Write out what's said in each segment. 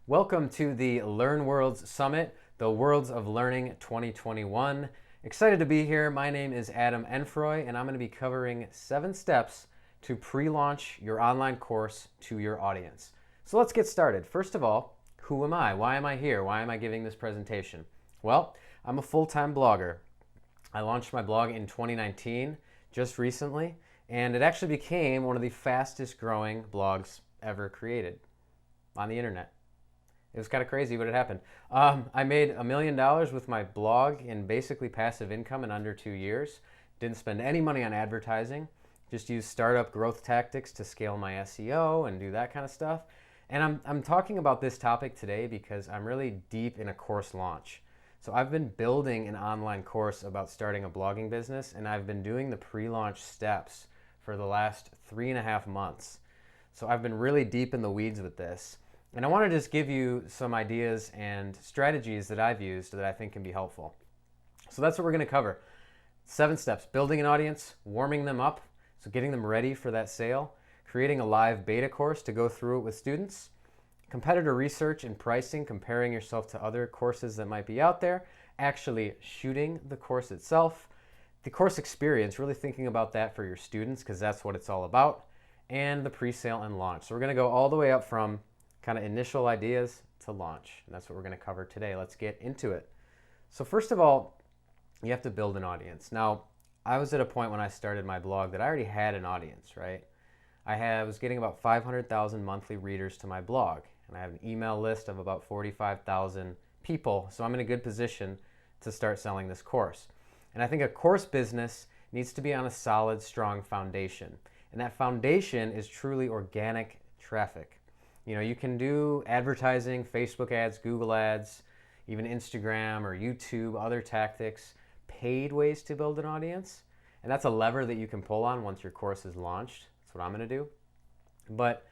Welcome to the LearnWorlds Summit, the Worlds of Learning 2021. Excited to be here. My name is Adam Enfroy, and I'm going to be covering 7 steps to pre-launch your online course to your audience. So let's get started. First of all, who am I? Why am I here? Why am I giving this presentation? Well, I'm a full-time blogger. I launched my blog in 2019, just recently, and it actually became one of the fastest growing blogs ever created on the internet. It was kind of crazy, but it happened. I made $1 million with my blog in basically passive income in under 2 years. Didn't spend any money on advertising. Just used startup growth tactics to scale my SEO and do that kind of stuff. And I'm talking about this topic today because I'm really deep in a course launch. So I've been building an online course about starting a blogging business, and I've been doing the pre-launch steps for the last 3.5 months. So I've been really deep in the weeds with this. And I want to just give you some ideas and strategies that I've used that I think can be helpful. So that's what we're going to cover. 7 steps: building an audience, warming them up, so getting them ready for that sale, creating a live beta course to go through it with students, competitor research and pricing, comparing yourself to other courses that might be out there, actually shooting the course itself, the course experience, really thinking about that for your students because that's what it's all about, and the pre-sale and launch. So we're going to go all the way up from kind of initial ideas to launch. And that's what we're going to cover today. Let's get into it. So first of all, you have to build an audience. Now, I was at a point when I started my blog that I already had an audience, right? I was getting about 500,000 monthly readers to my blog, and I have an email list of about 45,000 people. So I'm in a good position to start selling this course. And I think a course business needs to be on a solid, strong foundation. And that foundation is truly organic traffic. You know, you can do advertising, Facebook ads, Google ads, even Instagram or YouTube, other tactics, paid ways to build an audience. And that's a lever that you can pull on once your course is launched. That's what I'm going to do. But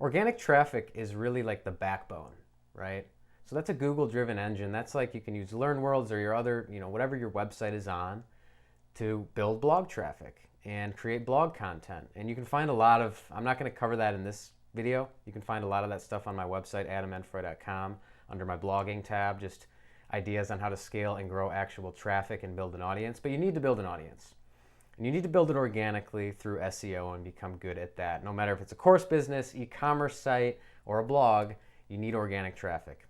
organic traffic is really like the backbone, right? So that's a Google-driven engine. That's like you can use LearnWorlds or your other, whatever your website is on to build blog traffic and create blog content. And you can find a lot of, I'm not going to cover that in this video. You can find a lot of that stuff on my website, adamenfroy.com, under my blogging tab, just ideas on how to scale and grow actual traffic and build an audience. But you need to build an audience. And you need to build it organically through SEO and become good at that. No matter if it's a course business, e-commerce site, or a blog, you need organic traffic.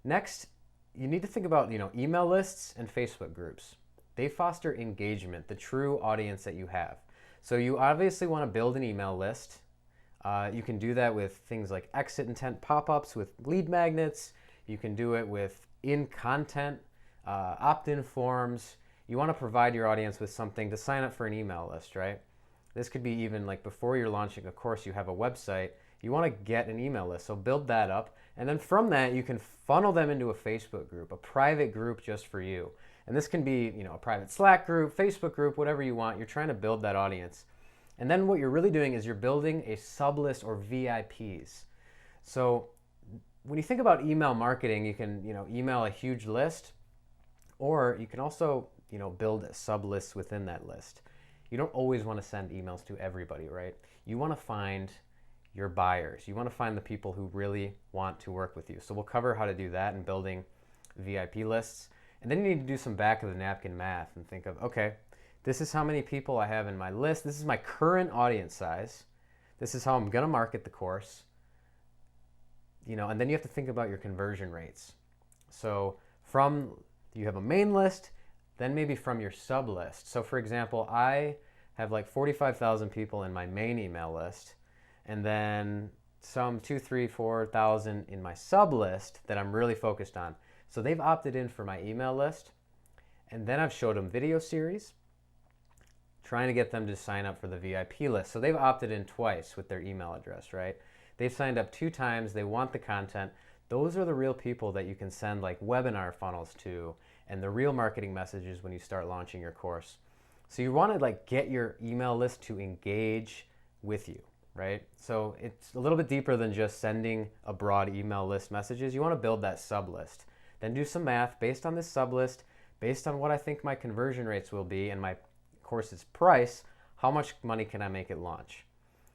Next, you need to think about, email lists and Facebook groups. They foster engagement, the true audience that you have. So you obviously want to build an email list. You can do that with things like exit intent pop-ups with lead magnets. You can do it with in-content, opt-in forms. You want to provide your audience with something to sign up for an email list, right? This could be even like before you're launching a course, you have a website. You want to get an email list, so build that up. And then from that, you can funnel them into a Facebook group, a private group just for you. And this can be, a private Slack group, Facebook group, whatever you want. You're trying to build that audience. And then what you're really doing is you're building a sublist or VIPs. So when you think about email marketing, you can email a huge list, or you can also build a sublist within that list. You don't always want to send emails to everybody, right? You want to find your buyers. You want to find the people who really want to work with you. So we'll cover how to do that in building VIP lists. And then you need to do some back of the napkin math and think of, okay, this is how many people I have in my list. This is my current audience size. This is how I'm going to market the course. And then you have to think about your conversion rates. So you have a main list, then maybe from your sub list. So for example, I have like 45,000 people in my main email list, and then some 2,000, 3,000, 4,000 in my sub list that I'm really focused on. So they've opted in for my email list, and then I've showed them video series, trying to get them to sign up for the VIP list. So they've opted in twice with their email address, right? They've signed up 2 times. They want the content. Those are the real people that you can send like webinar funnels to and the real marketing messages when you start launching your course. So you want to get your email list to engage with you, right? So it's a little bit deeper than just sending a broad email list messages. You want to build that sub list. Then do some math based on this sub list, based on what I think my conversion rates will be and my course's price, how much money can I make at launch?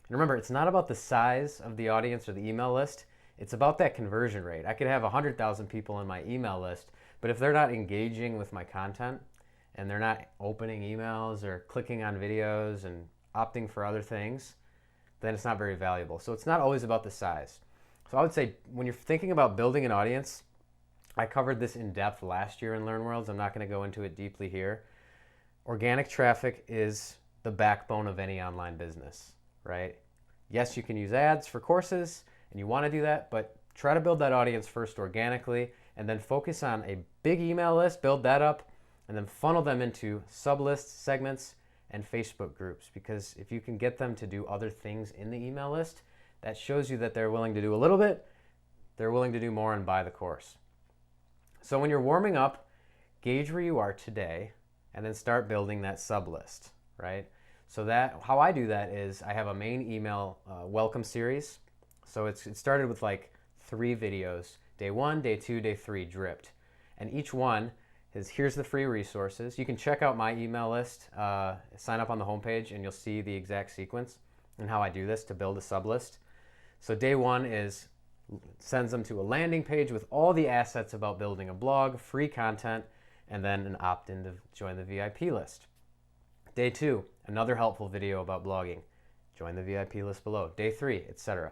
And remember, it's not about the size of the audience or the email list. It's about that conversion rate. I could have 100,000 people in my email list, but if they're not engaging with my content and they're not opening emails or clicking on videos and opting for other things, then it's not very valuable. So it's not always about the size. So I would say when you're thinking about building an audience, I covered this in depth last year in LearnWorlds. I'm not going to go into it deeply here. Organic traffic is the backbone of any online business, right? Yes, you can use ads for courses and you want to do that, but try to build that audience first organically and then focus on a big email list, build that up, and then funnel them into sublists, segments, and Facebook groups. Because if you can get them to do other things in the email list, that shows you that they're willing to do a little bit, they're willing to do more and buy the course. So when you're warming up, gauge where you are today and then start building that sublist, right? So that how I do that is I have a main email welcome series. So it started with like 3 videos, day 1, day 2, day 3 dripped. And each one is here's the free resources. You can check out my email list, sign up on the homepage, and you'll see the exact sequence and how I do this to build a sublist. So day 1 is sends them to a landing page with all the assets about building a blog, free content, and then an opt-in to join the VIP list. Day 2, another helpful video about blogging. Join the VIP list below. Day 3, etc.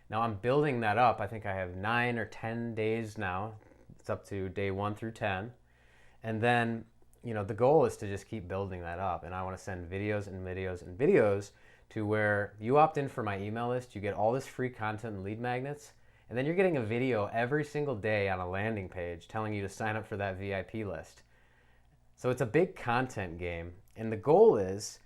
Now I'm building that up. I think I have 9 or 10 days now. It's up to day 1 through 10. And then, the goal is to just keep building that up. And I want to send videos and videos and videos to where you opt in for my email list, you get all this free content and lead magnets, and then you're getting a video every single day on a landing page telling you to sign up for that VIP list. So it's a big content game, and the goal is,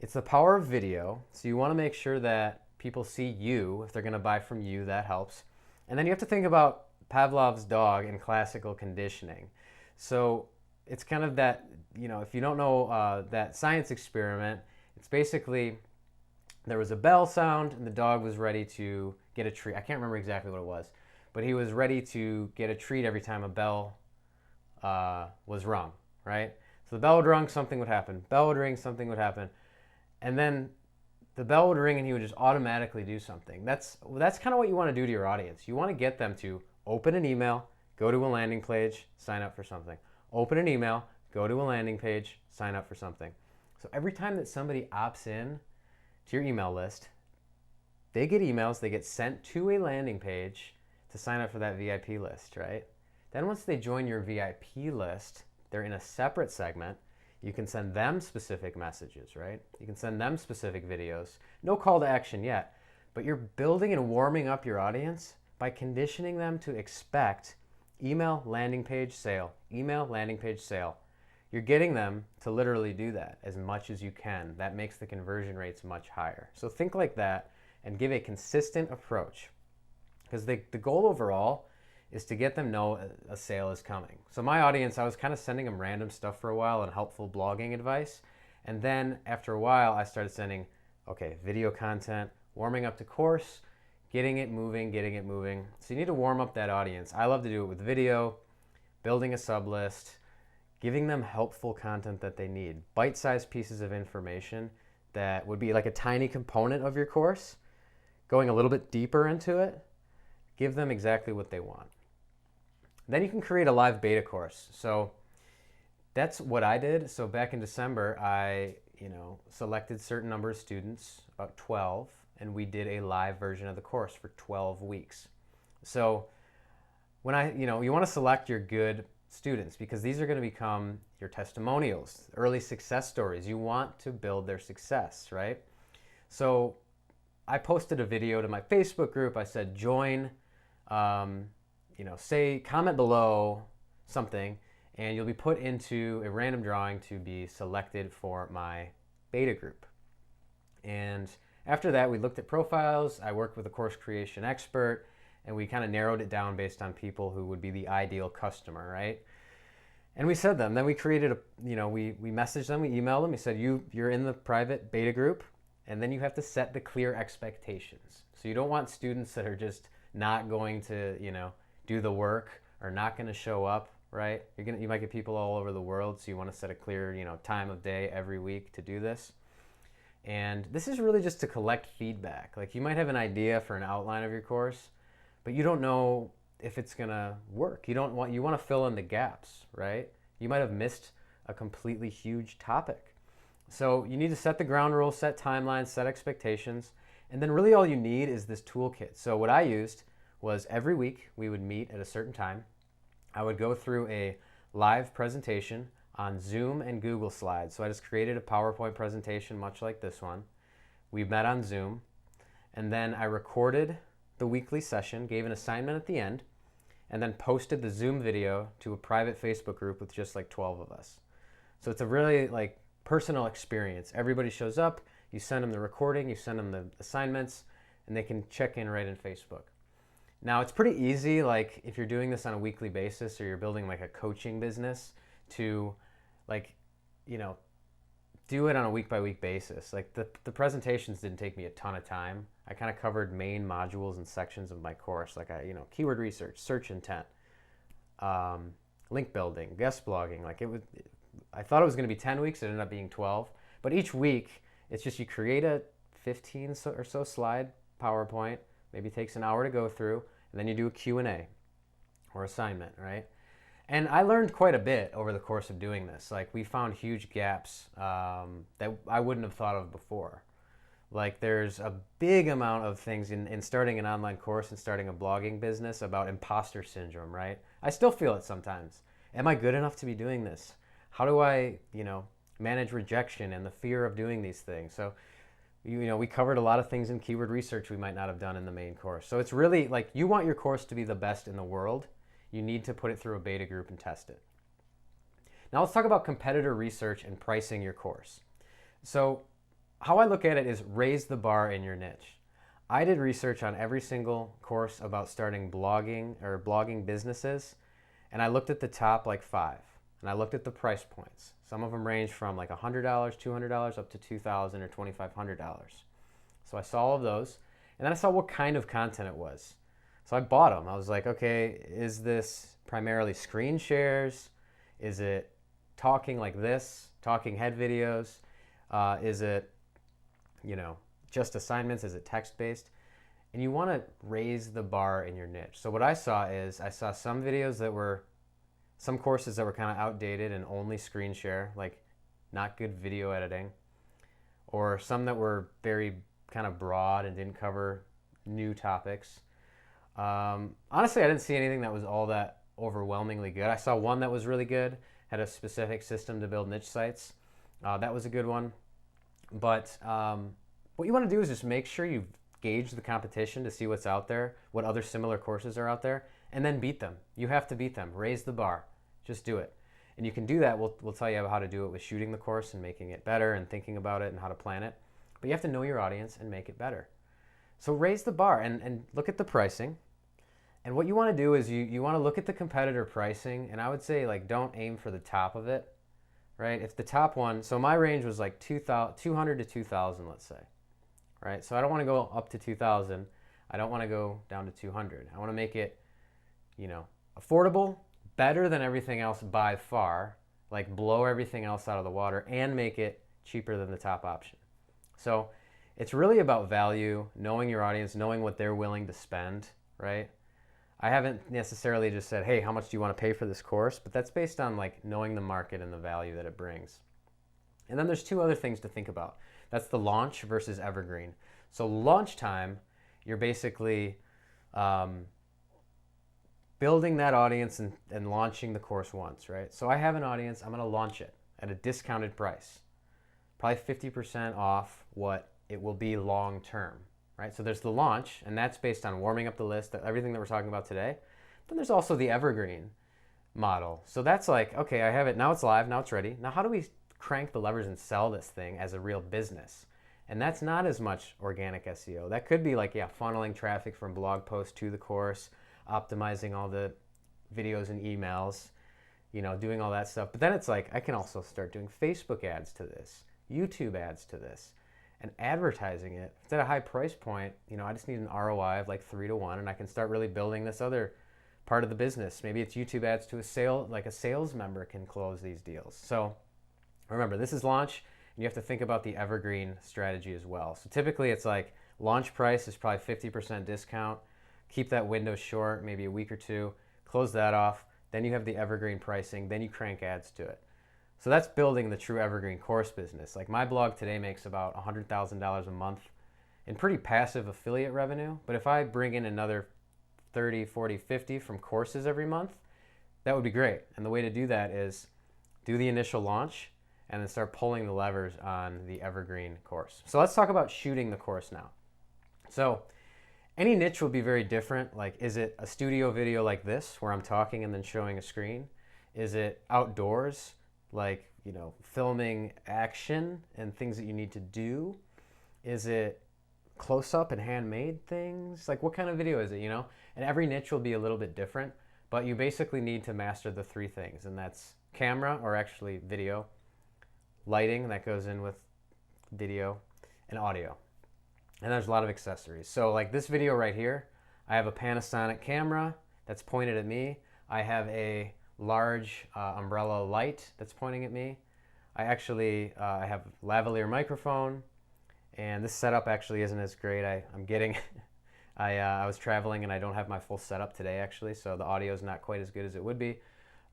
it's the power of video, so you want to make sure that people see you. If they're going to buy from you, that helps. And then you have to think about Pavlov's dog in classical conditioning. So it's kind of that, if you don't know that science experiment, it's basically there was a bell sound and the dog was ready to get a treat. I can't remember exactly what it was, but he was ready to get a treat every time a bell was rung, right? So the bell would ring, something would happen. Bell would ring, something would happen. And then the bell would ring and he would just automatically do something. That's kind of what you want to do to your audience. You want to get them to open an email, go to a landing page, sign up for something. Open an email, go to a landing page, sign up for something. So every time that somebody opts in to your email list, they get emails, they get sent to a landing page to sign up for that VIP list, right? Then once they join your VIP list, they're in a separate segment. You can send them specific messages, right? You can send them specific videos. No call to action yet, but you're building and warming up your audience by conditioning them to expect email, landing page, sale, email, landing page, sale. You're getting them to literally do that as much as you can. That makes the conversion rates much higher. So think like that and give a consistent approach, because the goal overall is to get them know a sale is coming. So my audience, I was kind of sending them random stuff for a while and helpful blogging advice. And then after a while, I started sending, video content, warming up to course, getting it moving. So you need to warm up that audience. I love to do it with video, building a sublist, giving them helpful content that they need, bite-sized pieces of information that would be like a tiny component of your course, going a little bit deeper into it, give them exactly what they want. Then you can create a live beta course. So that's what I did. So back in December, I selected certain number of students, about 12, and we did a live version of the course for 12 weeks. So when you want to select your good students, because these are going to become your testimonials, early success stories. You want to build their success, right? So I posted a video to my Facebook group. I said, join, comment below something, and you'll be put into a random drawing to be selected for my beta group. And after that, we looked at profiles. I worked with a course creation expert, and we kind of narrowed it down based on people who would be the ideal customer, right? And we said them. Then we created we messaged them, we emailed them. We said, you're in the private beta group, and then you have to set the clear expectations. So you don't want students that are just not going to, do the work or not going to show up, right? You might get people all over the world, so you want to set a clear, time of day every week to do this. And this is really just to collect feedback. Like, you might have an idea for an outline of your course, but you don't know if it's gonna work. You want to fill in the gaps, right? You might have missed a completely huge topic. So you need to set the ground rules, set timelines, set expectations, and then really all you need is this toolkit. So what I used was every week we would meet at a certain time. I would go through a live presentation on Zoom and Google Slides. So I just created a PowerPoint presentation much like this one. We met on Zoom, and then I recorded the weekly session, gave an assignment at the end, and then posted the Zoom video to a private Facebook group with just like 12 of us. So it's a really like personal experience. Everybody shows up, you send them the recording, you send them the assignments, and they can check in right in Facebook. Now it's pretty easy, like if you're doing this on a weekly basis or you're building like a coaching business, to like, do it on a week by week basis. Like the presentations didn't take me a ton of time. I kind of covered main modules and sections of my course, like keyword research, search intent, link building, guest blogging. I thought it was going to be 10 weeks. It ended up being 12. But each week, it's just you create a 15 or so slide PowerPoint. Maybe takes an hour to go through, and then you do a Q&A or assignment, right? And I learned quite a bit over the course of doing this. Like we found huge gaps that I wouldn't have thought of before. Like there's a big amount of things in starting an online course and starting a blogging business about imposter syndrome, right? I still feel it sometimes. Am I good enough to be doing this? How do I, manage rejection and the fear of doing these things? So, we covered a lot of things in keyword research we might not have done in the main course. So it's really like you want your course to be the best in the world. You need to put it through a beta group and test it. Now let's talk about competitor research and pricing your course. So how I look at it is raise the bar in your niche. I did research on every single course about starting blogging or blogging businesses, and I looked at the top like 5, and I looked at the price points. Some of them range from like $100, $200 up to $2,000 or $2,500. So I saw all of those, and then I saw what kind of content it was. So I bought them. I was like, okay, is this primarily screen shares? Is it talking like this, talking head videos? Is it, just assignments? Is it text-based? And you want to raise the bar in your niche. So what I saw some videos that were, some courses that were kind of outdated and only screen share, like not good video editing, or some that were very kind of broad and didn't cover new topics. Honestly, I didn't see anything that was all that overwhelmingly good. I saw one that was really good, had a specific system to build niche sites. That was a good one. But what you want to do is just make sure you gauge the competition to see what's out there, what other similar courses are out there, and then beat them. You have to beat them. Raise the bar. Just do it. And you can do that. We'll tell you how to do it with shooting the course and making it better and thinking about it and how to plan it. But you have to know your audience and make it better. So raise the bar and look at the pricing. And what you want to do is you want to look at the competitor pricing, and I would say like don't aim for the top of it, right? If the top one, so my range was like 200 to 2,000, let's say, right? So I don't want to go up to 2,000. I don't want to go down to 200. I want to make it, affordable, better than everything else by far, like blow everything else out of the water and make it cheaper than the top option. So it's really about value, knowing your audience, knowing what they're willing to spend, right? I haven't necessarily just said, hey, how much do you want to pay for this course? But that's based on like knowing the market and the value that it brings. And then there's 2 other things to think about. That's the launch versus evergreen. So launch time, you're basically building that audience and launching the course once, right? So I have an audience, I'm going to launch it at a discounted price, probably 50% off what it will be long term. Right? So there's the launch, and that's based on warming up the list, everything that we're talking about today. Then there's also the evergreen model. So that's like, okay, I have it, now it's live, now it's ready. Now how do we crank the levers and sell this thing as a real business? And that's not as much organic SEO. That could be like, funneling traffic from blog posts to the course, optimizing all the videos and emails, doing all that stuff. But then it's like, I can also start doing Facebook ads to this, YouTube ads to this, and advertising it. If it's at a high price point, I just need an ROI of like 3 to 1, and I can start really building this other part of the business. Maybe it's YouTube ads to a sales member can close these deals. So remember, this is launch, and you have to think about the evergreen strategy as well. So typically it's like launch price is probably 50% discount keep that window short, maybe a week or two, close that off. Then you have the evergreen pricing, then you crank ads to it. So that's building the true evergreen course business. Like my blog today makes about $100,000 a month in pretty passive affiliate revenue. But if I bring in another 30, 40, 50 from courses every month, that would be great. And the way to do that is do the initial launch and then start pulling the levers on the evergreen course. So let's talk about shooting the course now. So any niche will be very different. Like, is it a studio video like this where I'm talking and then showing a screen? Is it outdoors, like, you know, filming action and things that you need to do? Is it close-up and handmade things? Like, what kind of video is it, you know? And every niche will be a little bit different, but you basically need to master the three things, and that's camera, or actually video, lighting, that goes in with video, and audio. And there's a lot of accessories. So like this video right here, I have a Panasonic camera that's pointed at me. I have a large umbrella light that's pointing at me. I actually I have a lavalier microphone, and this setup actually isn't as great. I'm getting, I was traveling and I don't have my full setup today actually, so the audio is not quite as good as it would be.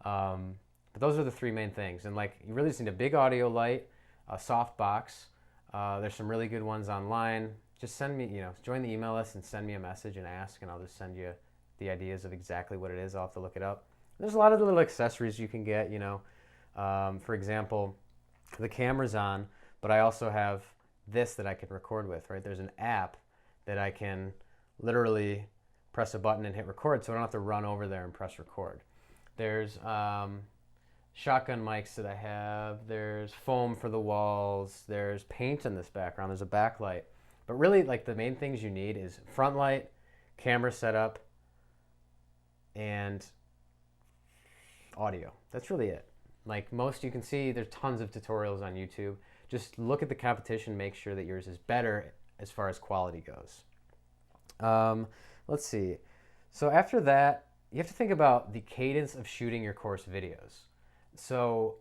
But those are the three main things. And like, you really just need a big audio light, a soft box. There's some really good ones online. Just send me, you know, join the email list and send me a message and ask, and I'll just send you the ideas of exactly what it is. I'll have to look it up. There's a lot of little accessories you can get, you know. For example, the camera's on, but I also have this that I can record with, right? There's an app that I can literally press a button and hit record, so I don't have to run over there and press record. There's shotgun mics that I have. There's foam for the walls. There's paint in this background. There's a backlight. But really, like, the main things you need is front light, camera setup, and audio. That's really it. Like most, you can see there's tons of tutorials on YouTube. Just look at the competition, make sure that yours is better as far as quality goes. Let's see. So after that, you have to think about the cadence of shooting your course videos. So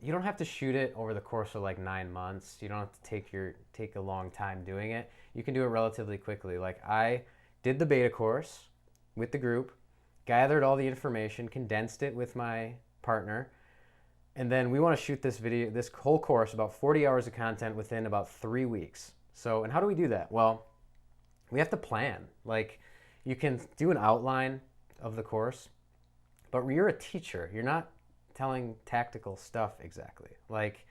you don't have to shoot it over the course of like 9 months. You don't have to take a long time doing it. You can do it relatively quickly. Like, I did the beta course with the group, gathered all the information, condensed it with my partner, and then we want to shoot this video, this whole course, about 40 hours of content within about 3 weeks. So, and how do we do that? Well, we have to plan. Like, you can do an outline of the course, but you're a teacher. You're not telling tactical stuff exactly. Like,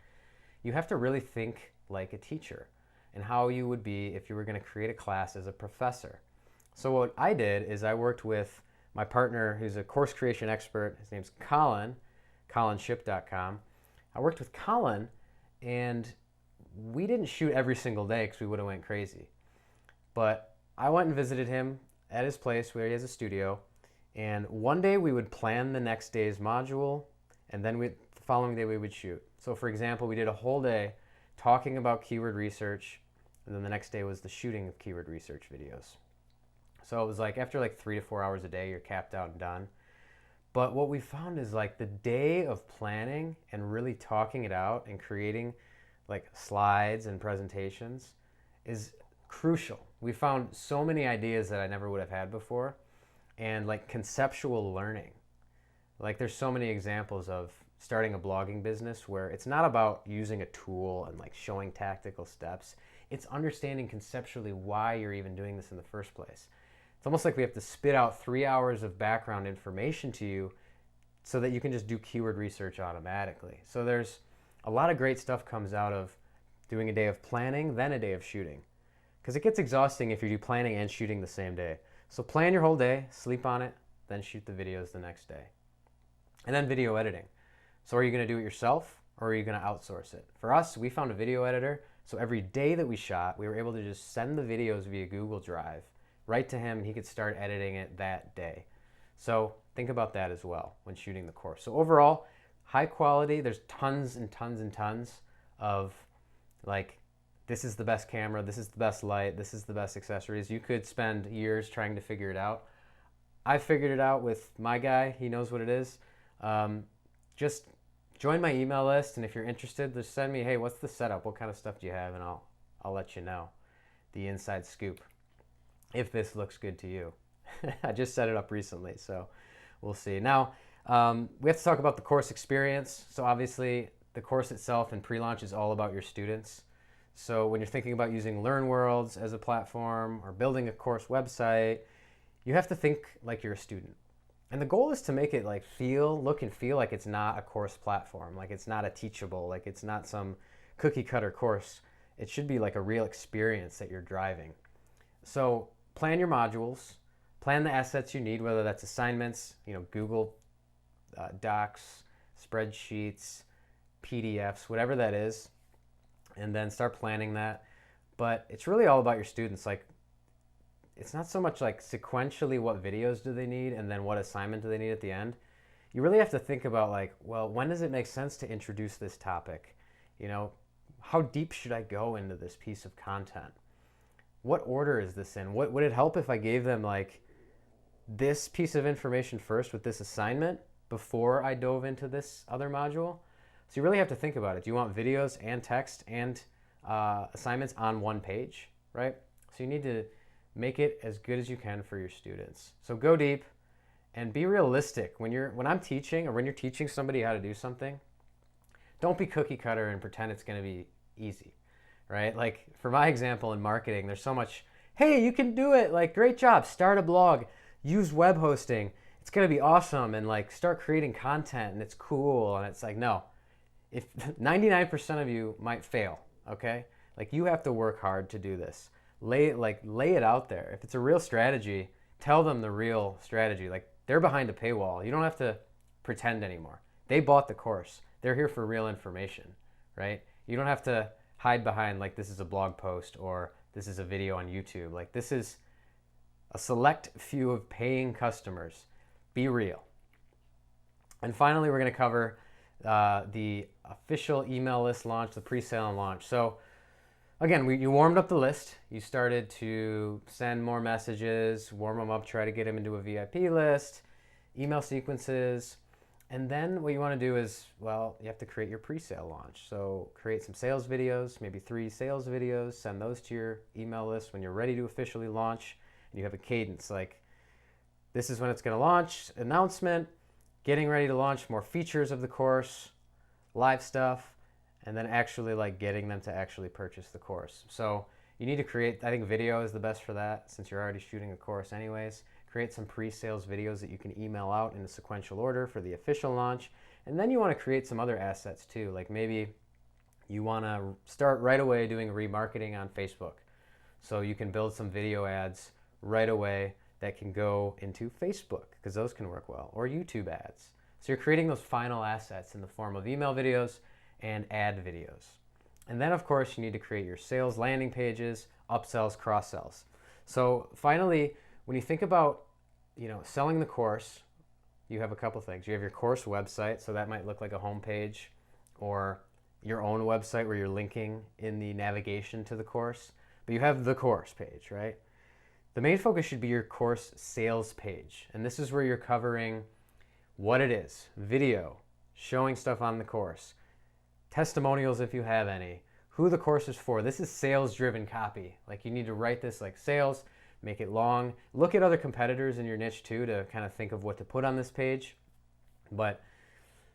you have to really think like a teacher and how you would be if you were going to create a class as a professor. So what I did is I worked with my partner, who's a course creation expert. His name's Colin, colinship.com. I worked with Colin, and we didn't shoot every single day because we would have went crazy. But I went and visited him at his place where he has a studio, and one day we would plan the next day's module, and then the following day we would shoot. So for example, we did a whole day talking about keyword research, and then the next day was the shooting of keyword research videos. So it was like, after like 3 to 4 hours a day, you're capped out and done. But what we found is, like, the day of planning and really talking it out and creating like slides and presentations is crucial. We found so many ideas that I never would have had before, and like conceptual learning. Like, there's so many examples of starting a blogging business where it's not about using a tool and like showing tactical steps. It's understanding conceptually why you're even doing this in the first place. It's almost like we have to spit out 3 hours of background information to you so that you can just do keyword research automatically. So there's a lot of great stuff comes out of doing a day of planning, then a day of shooting. Because it gets exhausting if you do planning and shooting the same day. So plan your whole day, sleep on it, then shoot the videos the next day. And then video editing. So are you going to do it yourself, or are you going to outsource it? For us, we found a video editor. So every day that we shot, we were able to just send the videos via Google Drive right to him, and he could start editing it that day. So think about that as well when shooting the course. So overall, high quality. There's tons and tons and tons of, like, this is the best camera, this is the best light, this is the best accessories. You could spend years trying to figure it out. I figured it out with my guy. He knows what it is. Just join my email list, and if you're interested, just send me, hey, what's the setup? What kind of stuff do you have? And I'll let you know the inside scoop. if this looks good to you. I just set it up recently, so we'll see. Now, we have to talk about the course experience. So obviously, the course itself and pre-launch is all about your students. So when you're thinking about using LearnWorlds as a platform or building a course website, you have to think like you're a student. And the goal is to make it like look and feel like it's not a course platform, like it's not a teachable, like it's not some cookie cutter course. It should be like a real experience that you're driving. So plan your modules, plan the assets you need, whether that's assignments, Google Docs, spreadsheets, PDFs, whatever that is, and then start planning that. But it's really all about your students. Like, it's not so much like sequentially what videos do they need and then what assignment do they need at the end. You really have to think about like, well, when does it make sense to introduce this topic? How deep should I go into this piece of content? What order is this in? Would it help if I gave them like this piece of information first with this assignment before I dove into this other module? So you really have to think about it. Do you want videos and text and assignments on one page, right? So you need to make it as good as you can for your students. So go deep and be realistic. When I'm teaching or when you're teaching somebody how to do something, don't be cookie cutter and pretend it's going to be easy, right? Like for my example in marketing, there's so much, hey, you can do it, like great job, start a blog, use web hosting, it's going to be awesome, and like start creating content and it's cool. And it's like, no, if 99% of you might fail, okay? Like you have to work hard to do this. Lay it out there. If it's a real strategy, tell them the real strategy. Like they're behind a paywall. You don't have to pretend anymore. They bought the course. They're here for real information, right? You don't have to hide behind like this is a blog post or this is a video on YouTube. Like this is a select few of paying customers. Be real. And finally, we're going to cover the official email list launch, the pre-sale and launch. So again, you warmed up the list. You started to send more messages, warm them up, try to get them into a VIP list, email sequences. And then what you want to do is, well, you have to create your pre-sale launch. So create some sales videos, maybe 3 sales videos, send those to your email list when you're ready to officially launch. And you have a cadence like, this is when it's going to launch, announcement, getting ready to launch more features of the course, live stuff, and then actually like getting them to actually purchase the course. So you need to create, I think video is the best for that since you're already shooting a course anyways. Create some pre-sales videos that you can email out in a sequential order for the official launch. And then you want to create some other assets too. Like maybe you want to start right away doing remarketing on Facebook. So you can build some video ads right away that can go into Facebook because those can work well, or YouTube ads. So you're creating those final assets in the form of email videos and ad videos. And then of course you need to create your sales landing pages, upsells, cross-sells. So finally, when you think about selling the course, you have a couple things. You have your course website, so that might look like a home page or your own website where you're linking in the navigation to the course. But you have the course page, right? The main focus should be your course sales page. And this is where you're covering what it is, video, showing stuff on the course, testimonials if you have any, who the course is for. This is sales-driven copy. Like you need to write this like sales, make it long. Look at other competitors in your niche too to kind of think of what to put on this page. But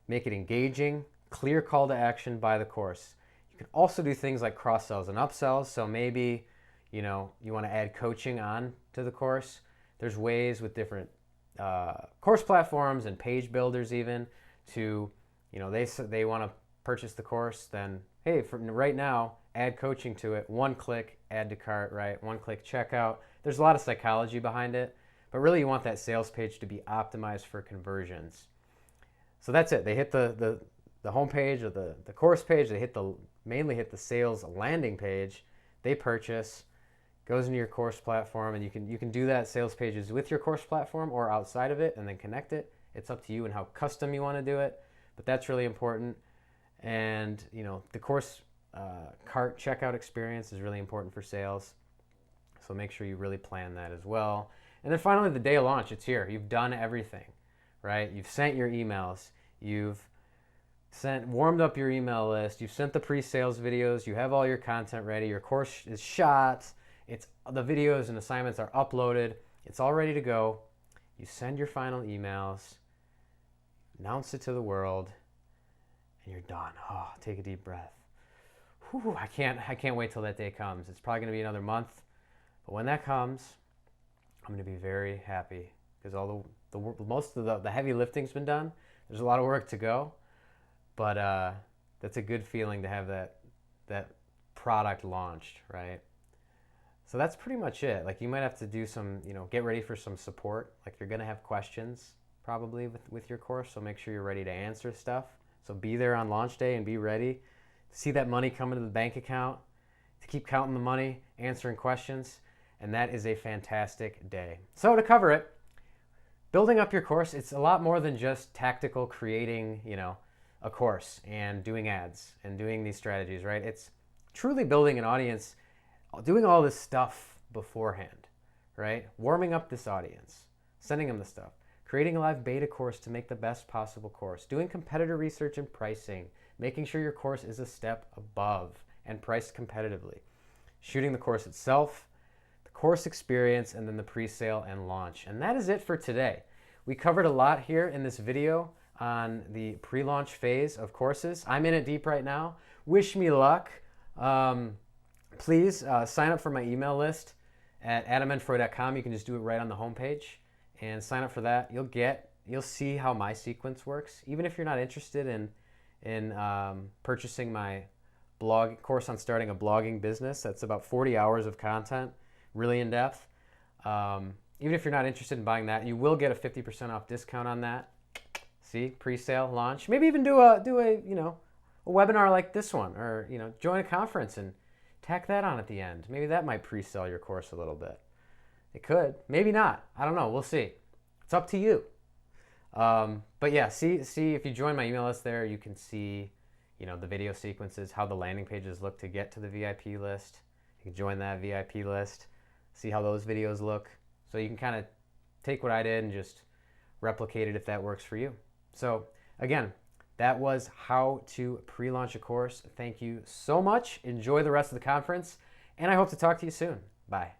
make it engaging, clear call to action by the course. You can also do things like cross-sells and upsells. So maybe you want to add coaching on to the course. There's ways with different course platforms and page builders even to, they want to purchase the course, then hey, for right now, add coaching to it. One click, add to cart, right? One click checkout. There's a lot of psychology behind it, but really you want that sales page to be optimized for conversions. So that's it. They hit the home page or the course page. They mainly hit the sales landing page. They purchase, goes into your course platform, and you can do that sales pages with your course platform or outside of it and then connect it. It's up to you and how custom you want to do it, but that's really important. And the course cart checkout experience is really important for sales. So make sure you really plan that as well. And then finally, the day of launch, it's here. You've done everything, right? You've sent your emails. You've warmed up your email list. You've sent the pre-sales videos. You have all your content ready. Your course is shot. The videos and assignments are uploaded. It's all ready to go. You send your final emails, announce it to the world, and you're done. Oh, take a deep breath. Whew, I can't wait till that day comes. It's probably going to be another month, but when that comes, I'm going to be very happy because most of the heavy lifting's been done. There's a lot of work to go, but that's a good feeling to have that product launched, right? So that's pretty much it. Like, you might have to do some, get ready for some support. Like, you're going to have questions probably with your course, so make sure you're ready to answer stuff. So be there on launch day and be ready. See that money come into the bank account, to keep counting the money, answering questions, and that is a fantastic day. So to cover it, building up your course, it's a lot more than just tactical creating, a course and doing ads and doing these strategies, right? It's truly building an audience, doing all this stuff beforehand, right? Warming up this audience, sending them the stuff, creating a live beta course to make the best possible course, doing competitor research and pricing, making sure your course is a step above and priced competitively, shooting the course itself, the course experience, and then the pre-sale and launch. And that is it for today. We covered a lot here in this video on the pre-launch phase of courses. I'm in it deep right now. Wish me luck. Please sign up for my email list at adamenfroy.com. You can just do it right on the homepage and sign up for that. You'll see how my sequence works. Even if you're not interested in purchasing my blog course on starting a blogging business, that's about 40 hours of content, really in depth. Even if you're not interested in buying that, you will get a 50% off discount on that. See, pre-sale, launch. Maybe even do a webinar like this one, or join a conference and tack that on at the end. Maybe that might pre-sell your course a little bit. It could, maybe not. I don't know. We'll see. It's up to you. But yeah, see if you join my email list there, you can see, the video sequences, how the landing pages look to get to the VIP list. You can join that VIP list, see how those videos look. So you can kind of take what I did and just replicate it if that works for you. So again, that was how to pre-launch a course. Thank you so much. Enjoy the rest of the conference, and I hope to talk to you soon. Bye.